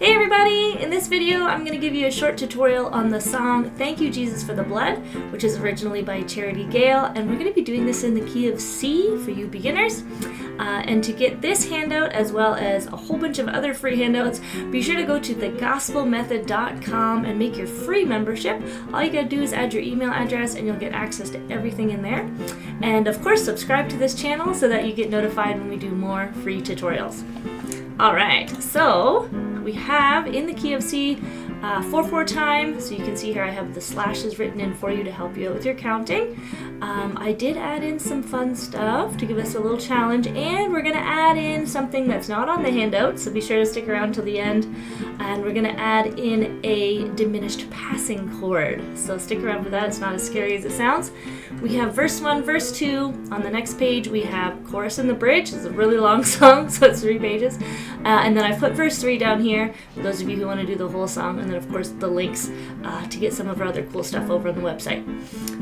Hey everybody! In this video I'm going to give you a short tutorial on the song Thank You Jesus for the Blood, which is originally by Charity Gayle, and we're going to be doing this in the key of C for you beginners. And to get this handout as well as a whole bunch of other free handouts, be sure to go to thegospelmethod.com and make your free membership. All you gotta do is add your email address and you'll get access to everything in there. And of course subscribe to this channel so that you get notified when we do more free tutorials. Alright, so we have in the key of C 4/4 time, so you can see here I have the slashes written in for you to help you out with your counting. I did add in some fun stuff to give us a little challenge, and we're going to add in something that's not on the handout, so be sure to stick around till the end. And we're going to add in a diminished passing chord, so stick around for that. It's not as scary as it sounds. We have verse 1, verse 2. On the next page we have chorus and the bridge. It's a really long song, so it's 3 pages. And then I put verse 3 down here for those of you who want to do the whole song, and then of course the links to get some of our other cool stuff over on the website.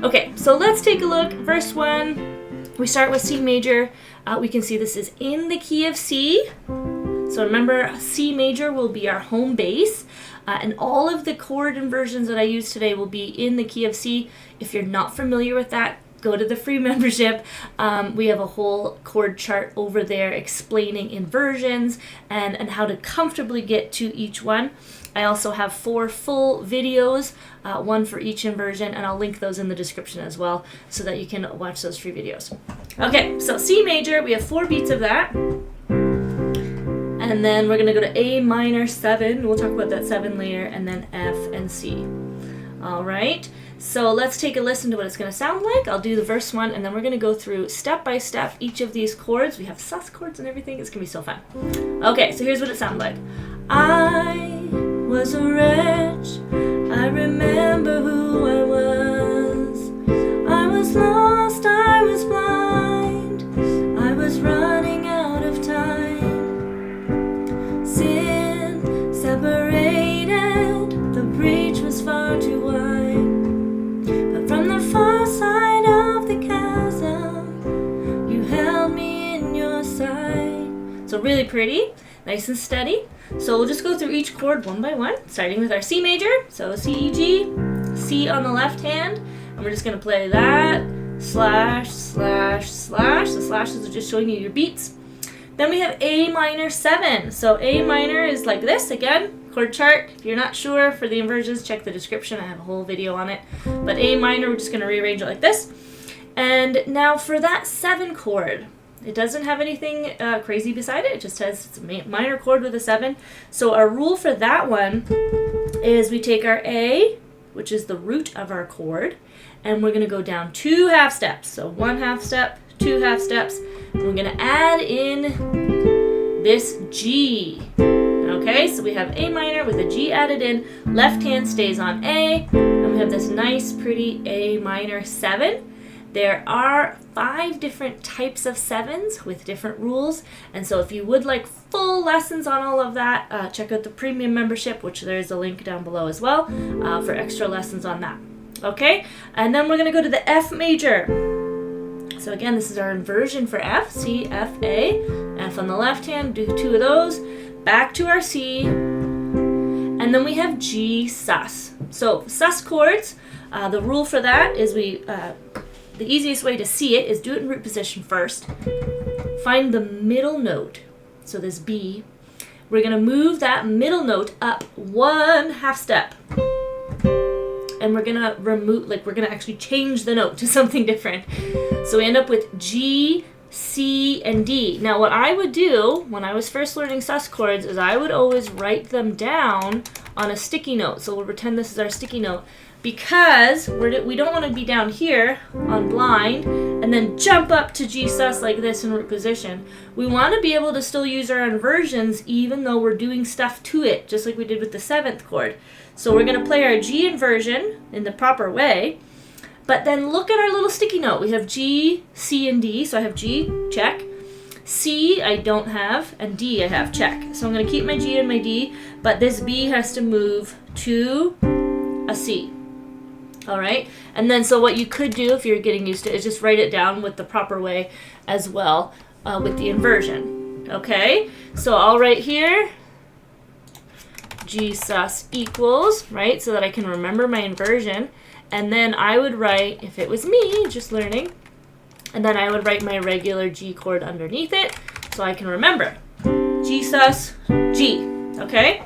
Okay, so let's take a look. Verse 1, we start with C major. We can see this is in the key of C. So remember, C major will be our home base, and all of the chord inversions that I use today will be in the key of C. If you're not familiar with that, go to the free membership. We have a whole chord chart over there explaining inversions and how to comfortably get to each one. I also have 4 full videos, one for each inversion, and I'll link those in the description as well so that you can watch those free videos. Okay, so C major, we have 4 beats of that. And then we're going to go to A minor 7. We'll talk about that 7 later, and then F and C. All right, so let's take a listen to what it's going to sound like. I'll do the verse 1, and then we're going to go through step by step each of these chords. We have sus chords and everything. It's going to be so fun. Okay, so here's what it sounds like. I was a wretch. I remember who I was. I was lost. I was blind. I was running out of time. Sin separated. The breach was far too wide. But from the far side of the chasm, you held me in your sight. So really pretty, nice and steady. So we'll just go through each chord one by one, starting with our C major. So C, E, G, C on the left hand, and we're just going to play that, slash, slash, slash. The slashes are just showing you your beats. Then we have A minor 7. So A minor is like this, again, chord chart. If you're not sure for the inversions, check the description. I have a whole video on it. But A minor, we're just going to rearrange it like this. And now for that 7 chord, it doesn't have anything crazy beside it. It just says it's a minor chord with a 7. So our rule for that one is we take our A, which is the root of our chord, and we're going to go down 2 half steps. So 1 half step, 2 half steps, and we're going to add in this G. Okay, so we have A minor with a G added in. Left hand stays on A, and we have this nice pretty A minor 7. There are 5 different types of 7s with different rules, and so if you would like full lessons on all of that, check out the premium membership, which there's a link down below as well for extra lessons on that. Okay, and then we're going to go to the F major. So again, this is our inversion for F, C, F, A. F on the left hand, do 2 of those. Back to our C, and then we have G sus. So sus chords, the rule for that is the easiest way to see it is do it in root position first. Find the middle note, so this B. We're going to move that middle note up 1 half step. And we're going to remove, we're going to actually change the note to something different. So we end up with G, C, and D. Now what I would do when I was first learning sus chords is I would always write them down on a sticky note. So we'll pretend this is our sticky note, because we don't want to be down here on blind and then jump up to G sus like this in root position. We want to be able to still use our inversions even though we're doing stuff to it, just like we did with the 7th chord. So we're going to play our G inversion in the proper way, but then look at our little sticky note. We have G, C, and D. So I have G, check. C I don't have, and D I have, check. So I'm going to keep my G and my D, but this B has to move to a C. All right, and then so what you could do if you're getting used to it is just write it down with the proper way as well with the inversion. Okay, so I'll write here G sus equals, right? So that I can remember my inversion. And then I would write, if it was me, just learning, and then I would write my regular G chord underneath it so I can remember. G sus G, okay?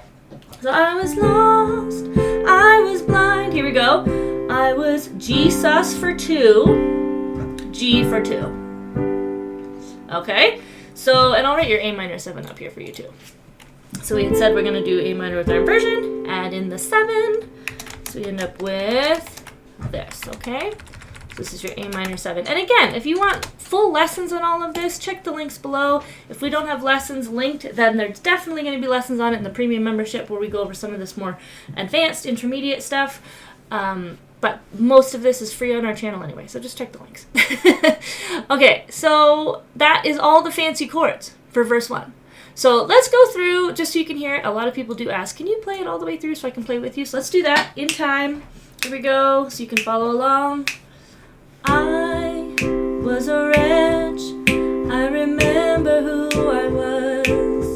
So I was lost, I was blind, here we go. I was G sus for 2, G for 2. Okay? So, and I'll write your A minor 7 up here for you too. So we had said we're going to do A minor with our inversion, add in the 7, so we end up with this, okay? So this is your A minor 7. And again, if you want full lessons on all of this, check the links below. If we don't have lessons linked, then there's definitely going to be lessons on it in the premium membership where we go over some of this more advanced, intermediate stuff. But most of this is free on our channel anyway, so just check the links. Okay, so that is all the fancy chords for verse 1. So let's go through, just so you can hear it. A lot of people do ask, can you play it all the way through so I can play with you? So let's do that in time. Here we go, so you can follow along. I was a wretch, I remember who I was.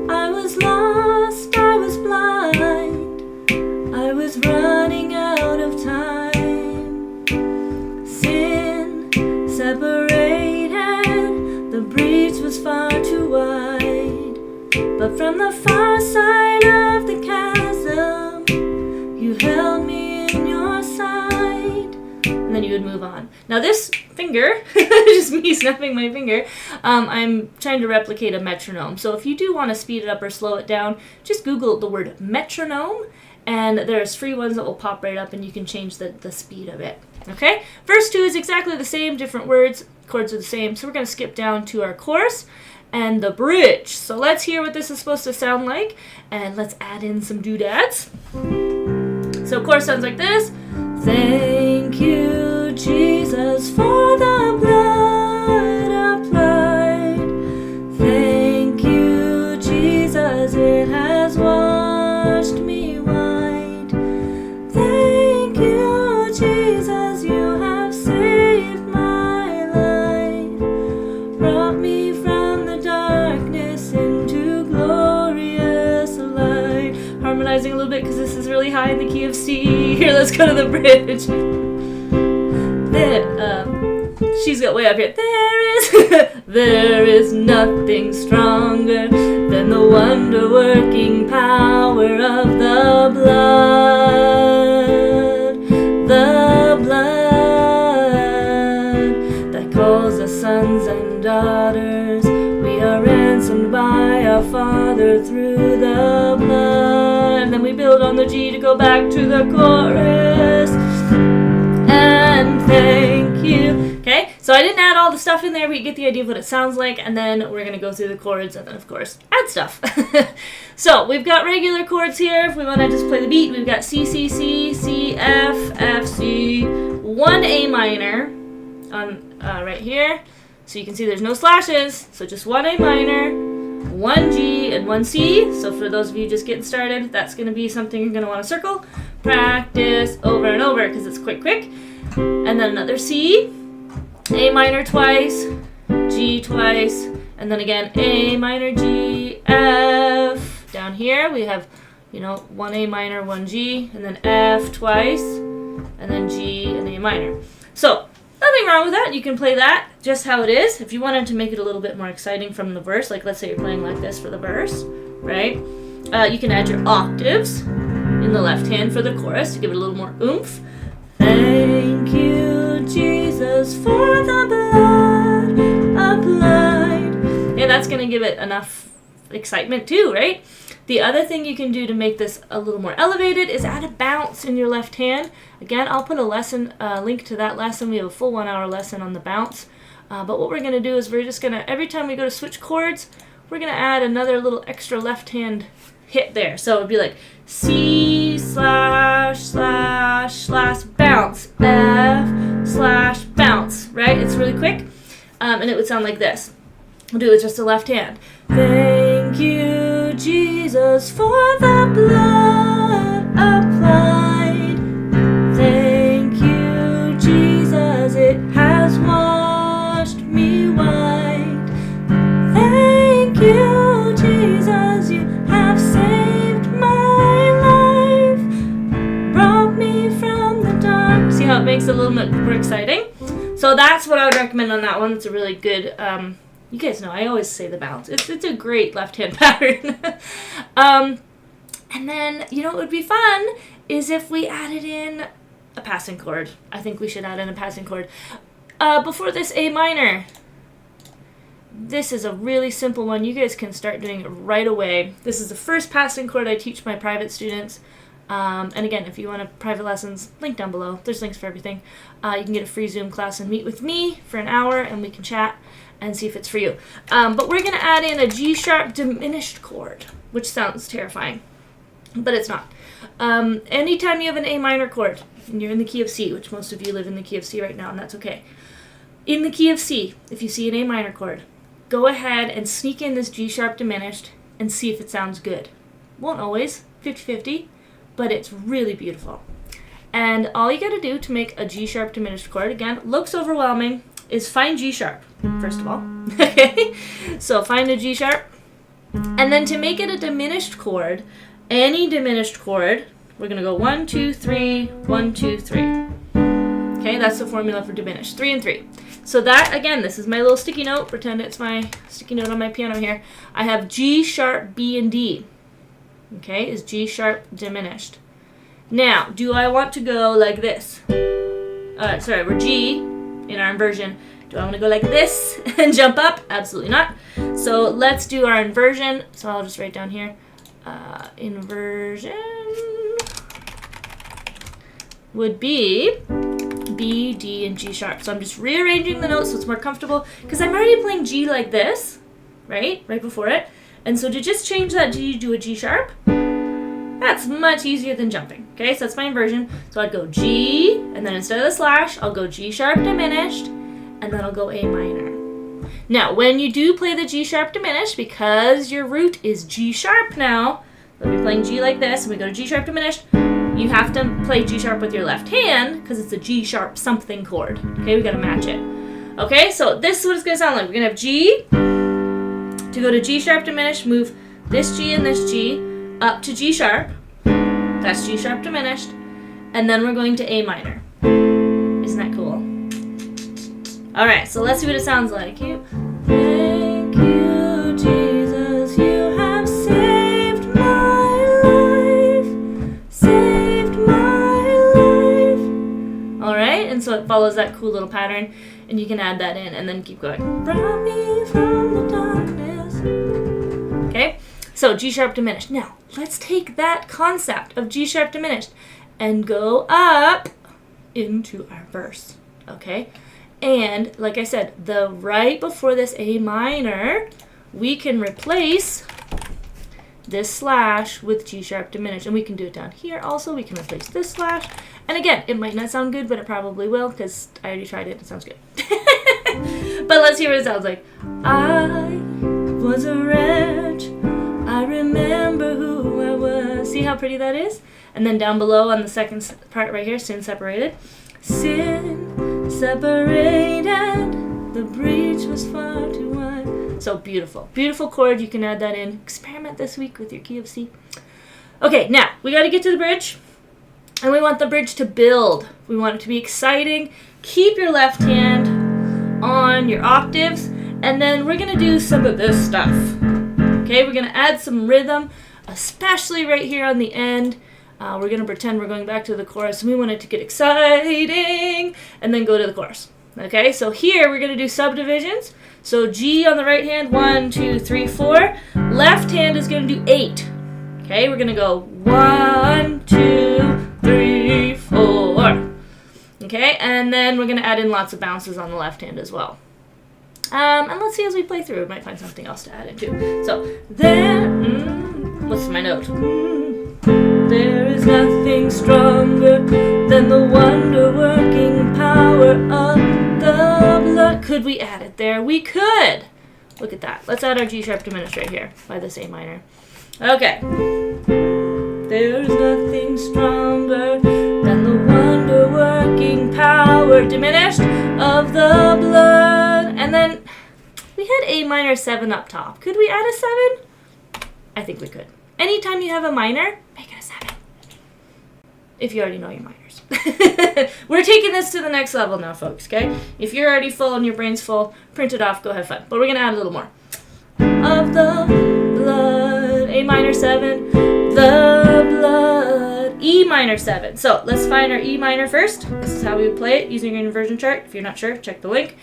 I was lost, I was blind, I was running out of time. Sin separated, the breach was far too wide. But from the far side of the chasm, you held me in your sight. And then you would move on. Now this finger, just me snapping my finger, I'm trying to replicate a metronome. So if you do want to speed it up or slow it down, just Google the word metronome, and there's free ones that will pop right up and you can change the speed of it. Okay? Verse 2 is exactly the same, different words, chords are the same. So we're going to skip down to our chorus and the bridge. So let's hear what this is supposed to sound like, and let's add in some doodads. So chorus sounds like this. Thank you, Jesus, for the blood applied. Thank you, Jesus, it has washed me white. Thank you, Jesus, you have saved my life. Brought me from the darkness into glorious light. Harmonizing a little bit because this is really high in the key of C. Here, let's go to the bridge. She's got way up here. There is nothing stronger than the wonder-working power of the blood that calls us sons and daughters. We are ransomed by our Father through the blood. And then we build on the G to go back to the chorus. And thank you. Okay, so I didn't add all the stuff in there, but you get the idea of what it sounds like, and then we're going to go through the chords and then, of course, add stuff. So we've got regular chords here. If we want to just play the beat, we've got C, C, C, C, F, F, C, 1 A minor on right here. So you can see there's no slashes, so just 1 A minor, 1 G, and 1 C. So for those of you just getting started, that's going to be something you're going to want to circle. Practice over and over because it's quick. And then another C, A minor twice, G twice, and then again A minor, G, F. Down here we have, 1 A minor, 1 G, and then F twice, and then G and A minor. So nothing wrong with that. You can play that just how it is. If you wanted to make it a little bit more exciting from the verse, like let's say you're playing like this for the verse, right? You can add your octaves in the left hand for the chorus to give it a little more oomph. Thank you, Jesus, for the blood applied. And that's going to give it enough excitement too, right? The other thing you can do to make this a little more elevated is add a bounce in your left hand. Again, I'll put a lesson link to that lesson. We have a full 1 hour lesson on the bounce. But what we're going to do is we're just going to, every time we go to switch chords, we're going to add another little extra left hand hit there. So it would be like C slash bounce, F slash bounce, right? It's really quick. And it would sound like this. We'll do it with just the left hand. Thank you, Jesus, for the blood applied. Thank you, Jesus, it has washed me white. Thank you, Jesus, you have saved my that one. It's a really good, you guys know, I always say the bounce. It's a great left hand pattern. And then, you know what would be fun is if we added in a passing chord. I think we should add in a passing chord. Before this A minor, this is a really simple one. You guys can start doing it right away. This is the first passing chord I teach my private students. And again, if you want private lessons, link down below. There's links for everything. You can get a free Zoom class and meet with me for an hour, and we can chat and see if it's for you. But we're going to add in a G sharp diminished chord, which sounds terrifying, but it's not. Anytime you have an A minor chord and you're in the key of C, which most of you live in the key of C right now, and that's okay. In the key of C, if you see an A minor chord, go ahead and sneak in this G sharp diminished and see if it sounds good. Won't always, 50-50, but it's really beautiful. And all you got to do to make a G sharp diminished chord, again, looks overwhelming, is find G sharp, first of all. Okay? So find a G sharp. And then to make it a diminished chord, any diminished chord, we're going to go 1, 2, 3, 1, 2, 3. Okay, that's the formula for diminished, 3 and 3. So that, again, this is my little sticky note. Pretend it's my sticky note on my piano here. I have G sharp, B, and D. Okay, is G sharp diminished. Now, do I want to go like this? Sorry, we're G in our inversion. Do I want to go like this and jump up? Absolutely not. So let's do our inversion. So I'll just write down here. Inversion would be B, D, and G sharp. So I'm just rearranging the notes so it's more comfortable because I'm already playing G like this, right before it. And so to just change that G to a G sharp, that's much easier than jumping. Okay, so that's my inversion. So I'd go G, and then instead of the slash, I'll go G sharp diminished, and then I'll go A minor. Now, when you do play the G sharp diminished, because your root is G sharp now, we'll be playing G like this, and we go to G sharp diminished, you have to play G sharp with your left hand, because it's a G sharp something chord. Okay, we gotta match it. Okay, so this is what it's gonna sound like. We're gonna have G, to go to G sharp diminished, move this G and this G up to G sharp, that's G sharp diminished, and then we're going to A minor. Isn't that cool? Alright, so let's see what it sounds like. Thank you, Jesus, you have saved my life, saved my life. Alright, and so it follows that cool little pattern, and you can add that in and then keep going. Brought me from the darkness. Okay, so G sharp diminished. Now, let's take that concept of G sharp diminished and go up into our verse. Okay? And like I said, the right before this A minor, we can replace this slash with G sharp diminished. And we can do it down here also. We can replace this slash. And again, it might not sound good, but it probably will because I already tried it. It sounds good. But let's hear what it sounds like. I was a wretch. I remember who I was. See how pretty that is? And then down below on the second part right here, sin separated. Sin separated, the breach was far too wide. So beautiful. Beautiful chord. You can add that in. Experiment this week with your key of C. Okay, now we got to get to the bridge. And we want the bridge to build. We want it to be exciting. Keep your left hand on your octaves. And then we're going to do some of this stuff. Okay, we're going to add some rhythm, especially right here on the end. We're going to pretend we're going back to the chorus. And we want it to get exciting and then go to the chorus. Okay, so here we're going to do subdivisions. So G on the right hand, 1, 2, 3, 4. Left hand is going to do 8. Okay, we're going to go 1, 2, 3, 4. Okay, and then we're going to add in lots of bounces on the left hand as well. And let's see as we play through. We might find something else to add in too. So there, what's my note? There is nothing stronger than the wonder-working power of the blood. Could we add it there? We could. Look at that. Let's add our G sharp diminished right here by this A minor. Okay. There's nothing stronger than the wonder-working power diminished of the blood. And then we had A minor 7 up top. Could we add a 7? I think we could. Anytime you have a minor, make it a 7. if you already know your minors. We're taking this to the next level now, folks, okay? If you're already full and your brain's full, print it off, go have fun. But we're going to add a little more. Of the blood, A minor 7, the blood, E minor 7. So let's find our E minor first. This is how we would play it using your inversion chart. If you're not sure, check the link.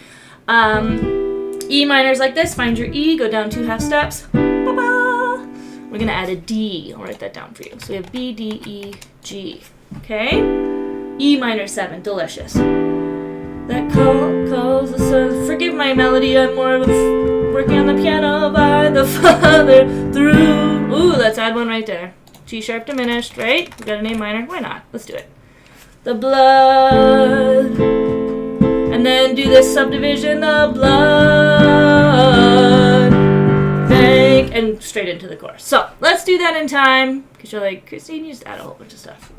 E minor is like this. Find your E, go down 2 half steps. Ba-ba! We're going to add a D. I'll write that down for you. So we have B, D, E, G. Okay? E minor 7, delicious. That calls the sun. Forgive my melody, I'm more of a working on the piano by the Father through. Ooh, let's add one right there. G sharp diminished, right? We got an A minor. Why not? Let's do it. The blood. And then do this subdivision, the blood. Thank, and straight into the chorus. So let's do that in time. Because you're like, Christine, you just add a whole bunch of stuff.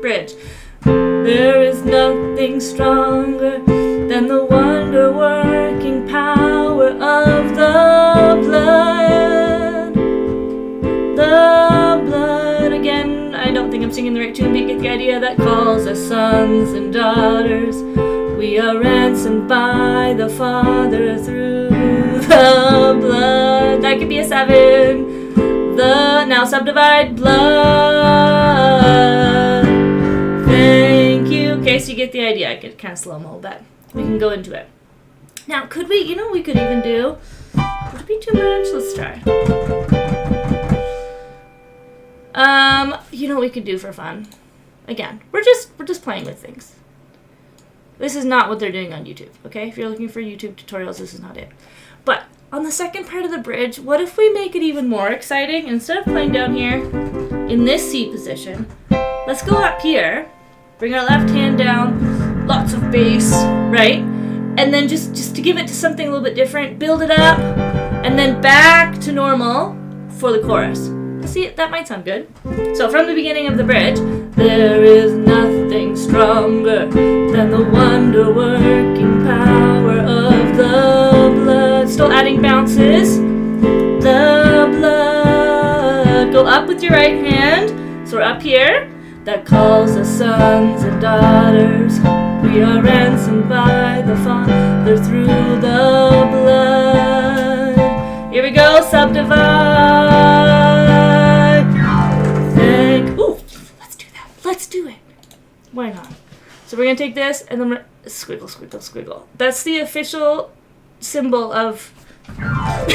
Bridge. There is nothing stronger than the wonder-working power of the blood. The blood. Again, I don't think I'm singing the right tune, but you get the idea. That calls us sons and daughters. We are ransomed by the Father through the blood. That could be a 7. Now subdivide blood. Thank you. Okay, so you get the idea. I could kind of slow-mo, but we can go into it. Now, could we, you know what we could even do? Would it be too much? Let's try. You know what we could do for fun? Again, we're just playing with things. This is not what they're doing on YouTube, okay? If you're looking for YouTube tutorials, this is not it. But on the second part of the bridge, what if we make it even more exciting? Instead of playing down here in this C position, let's go up here, bring our left hand down, lots of bass, right? And then just to give it to something a little bit different, build it up, and then back to normal for the chorus. See, that might sound good. So from the beginning of the bridge, there is nothing stronger than the wonder-working power of the blood. Still adding bounces. The blood. Go up with your right hand. So we're up here. That calls us sons and daughters. We are ransomed by the Father through the blood. Here we go. Subdivide. Ooh, let's do that. Let's do it. Why not? So we're going to take this and then we're squiggle, squiggle, squiggle. That's the official symbol of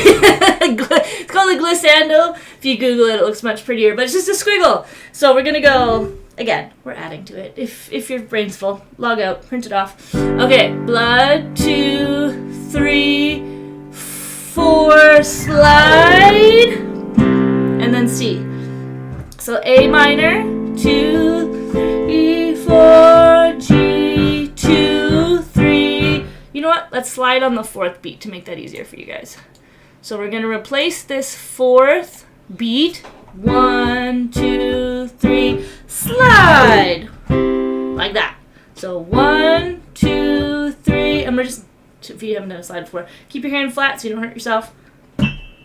it's called a glissando. If you Google it, it looks much prettier, but it's just a squiggle. So we're going to go, again, we're adding to it. If your brain's full, log out, print it off. Okay, blood, 2, 3, 4, slide, and then C. So A minor, 2, 3, 4, G, 2, 3. You know what? Let's slide on the 4th beat to make that easier for you guys. So we're going to replace this 4th beat. 1, 2, 3, slide. Like that. So 1, 2, 3. And we're just, if you haven't done a slide before, keep your hand flat so you don't hurt yourself.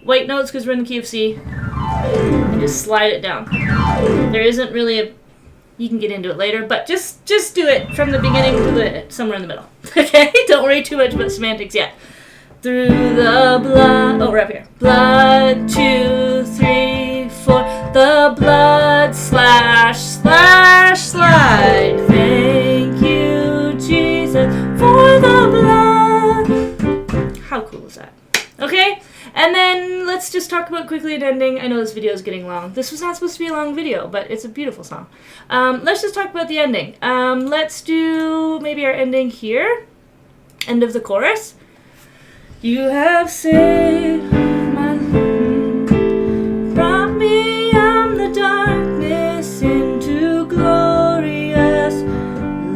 White notes because we're in the key of C. And just slide it down. There isn't really a, you can get into it later, but just do it from the beginning to somewhere in the middle. Okay? Don't worry too much about semantics yet. Through the blood, oh, we're up here. Blood, 2, 3, 4. The blood, slash, slash, slide. Thank you, Jesus, for the blood. How cool is that? Okay? And then let's just talk about quickly an ending. I know this video is getting long. This was not supposed to be a long video, but it's a beautiful song. Let's just talk about the ending. Let's do maybe our ending here. End of the chorus. You have saved my life, brought me out the darkness into glorious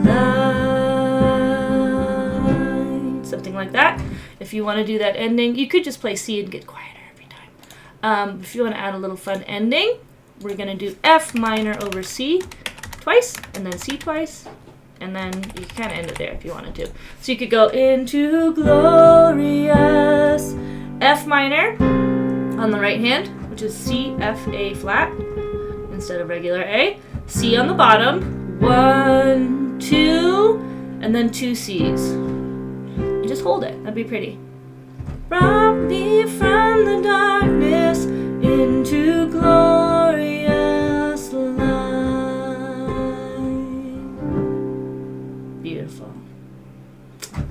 light. Something like that. If you want to do that ending, you could just play C and get quieter every time. If you want to add a little fun ending, we're going to do F minor over C twice, and then C twice, and then you can kind of end it there if you wanted to. So you could go into glorious F minor on the right hand, which is C, F, A flat, instead of regular A. C on the bottom, 1, 2, and then 2 C's. You just hold it. That'd be pretty. Brought me from the darkness into glorious light. Beautiful.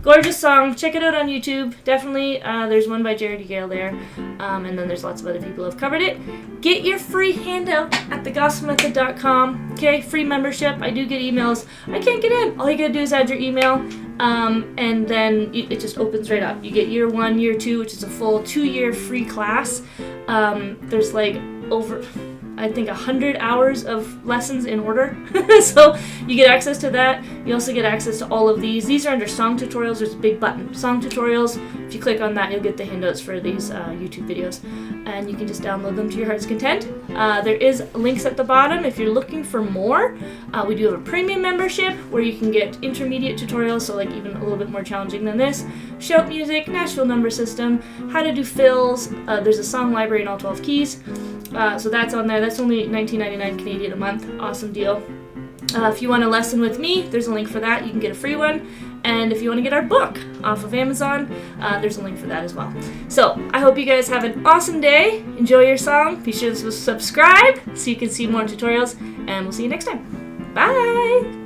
Gorgeous song. Check it out on YouTube. Definitely. There's one by Charity Gayle there. And then there's lots of other people who have covered it. Get your free handout at thegospelmethod.com. Okay, free membership. I do get emails. I can't get in. All you gotta do is add your email. And then it just opens right up. You get year 1, year 2, which is a full 2-year free class. There's like over, I think, 100 hours of lessons in order. So you get access to that. You also get access to all of these. These are under song tutorials. There's a big button, song tutorials. If you click on that, you'll get the handouts for these YouTube videos. And you can just download them to your heart's content. There is links at the bottom if you're looking for more. We do have a premium membership where you can get intermediate tutorials, so like even a little bit more challenging than this. Shout music, Nashville number system, how to do fills. There's a song library in all 12 keys. So that's on there. That's only $19.99 Canadian a month. Awesome deal. If you want a lesson with me, there's a link for that. You can get a free one. And if you want to get our book off of Amazon, there's a link for that as well. So I hope you guys have an awesome day. Enjoy your song. Be sure to subscribe so you can see more tutorials. And we'll see you next time. Bye!